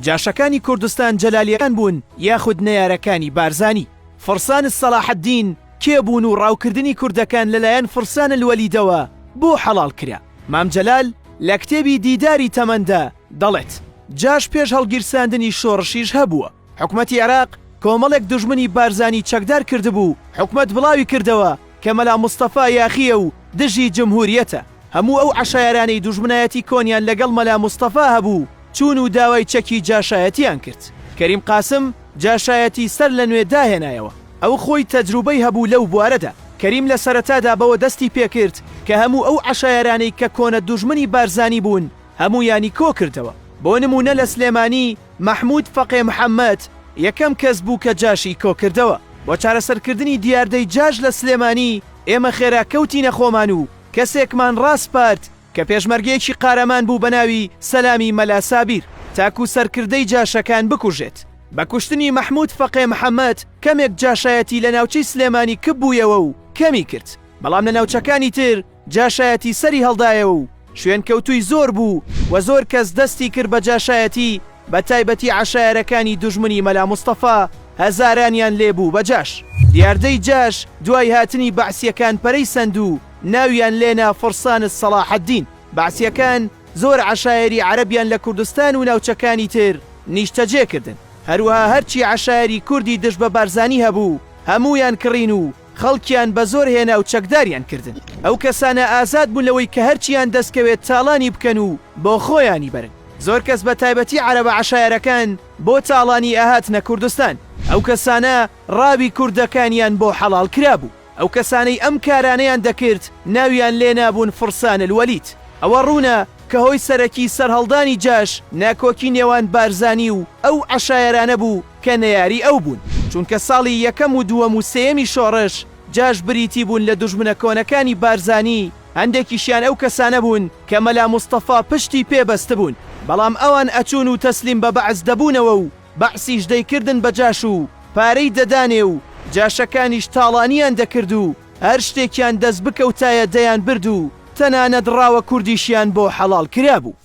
جاشەکانی کوردستان جەلالیەکان بوون یاخود نەیارەکانی بارزانی. فرسان سەلاح الدین کێ بوون و ڕاوکردنی کوردەکان لەلایەن فرسان الوەلیدەوە بۆ حەڵال کرا؟ مام جەلال لە کتێبی دیداری تەمەندا دەڵێت جاش پێش هەڵگیرساندنی شۆڕشیش هەبووە. حکومەتی عێراق کۆمەڵێک دوژمنی بارزانی چەکدار کردبوو، حکومەت بڵاوی کردەوە کە مەلا موستەفا یاخیە و دژی جمهوریەتە. هەموو ئەو عەشایەرانەی دوژمنایەتی کۆنیان لەگەڵ مەلا موستەفا هەبوو چوون و داوای چەکی جاشایەتیان کرد. کەریم قاسم جاشایەتی سەر لە نوێ داهێنایەوە. ئەو خۆی تەجروبەی هەبوو لەو بوارەدا. کەریم لە سەرەتادا بەوە دەستی پێکرد کە هەموو ئەو عەشایەرانەی کە کۆنە دوژمنی بارزانی بوون هەموویانی کۆ کردەوە. بۆ نمونە لە سلێمانی مەحموود فەقێ محەممەد یەکەم کەس بوو کە جاشی کۆ کردەوە. بۆ چارەسەرکردنی دیاردەی جاش لە سلێمانی ئێمە خێراکەوتینە خۆمان و کەسێکمان ڕاستپارت کە پێشمەرگەیەکی قارەمان بوو بە ناوی سەلامی مەلا سابیر تاکو سەرکردەی جاشەکان بکوژێت. بە کوشتنی مەحموود فەقێ محەممەد کەمێک جاشایەتی لە ناوچەی سلێمانی کببوویەوە و کەمی کرد. بەڵام لە ناوچەکانی تر جاشایەتی سەری هەڵدایەوە و شوێن کەوتووی زۆر بوو و زۆر کەس دەستی کرد بە جاشایەتی بە تایبەتی عەشایەرەکانی دوژمنی مەلا موستەفا هەزارانیان لێبوو بە جاش. دیاردەی جاش دوای هاتنی بەعسیەکان پەرەی سەند و ناویان لێنا فرسان سەلاح الدین. بەعسیەکان زۆر عەشایەری عەرەبیان لە کوردستان و ناوچەکانی تر نیشتەجێ کردن. هەروەها هەرچی عەشایەری کوردی دژ بە بارزانی هەبوو هەموویان کڕین و خەڵکیان بە زۆر هێنا و چەکداریان کردن. ئەو کەسانە ئازاد بوون لەوەی کە هەرچیان دەستکەوێت تاڵانی بکەن و بۆ خۆیانی بەرن. زۆر کەس بە تایبەتی عەرەبە عەشایەرەکان بۆ تاڵانی ئاهاتنە کوردستان. ئەو کەسانە ڕاوی کوردەکانیان بۆ حەڵال کرابوو. ئەو کەسانەی ئەم کارانەیان دەکرد ناویان لێ نابوون فرسان الوەلید. ئەوە ڕوونە کە هۆی سەرەکی سەرهەڵدانی جاش ناکۆکی نێوان بارزانی و ئەو عەشایەرانە بوو کە نەیاری ئەو بوون. چونکە ساڵی یەکەم و دووەم و سێیەمی شۆڕش جاش بریتی بوون لە دوژمنە کۆنەکانی بارزانی. هەندێکیشیان ئەو کەسانە بوون کە مەلا موستەفا پشتی پێبەستە بوون، بەڵام ئەوان ئەچوون و تەسلیم بە بەعس دەبوونەوە و بەعسیش دەیکردن بە جاش و پارەی دەدانێ و جاشەکانیش تاڵانیان دەکرد و هەر شتێکیان دەست بکەوتایە دەیان برد و تەنانەت ڕاوە کوردیشیان بۆ حەڵال کرابوو.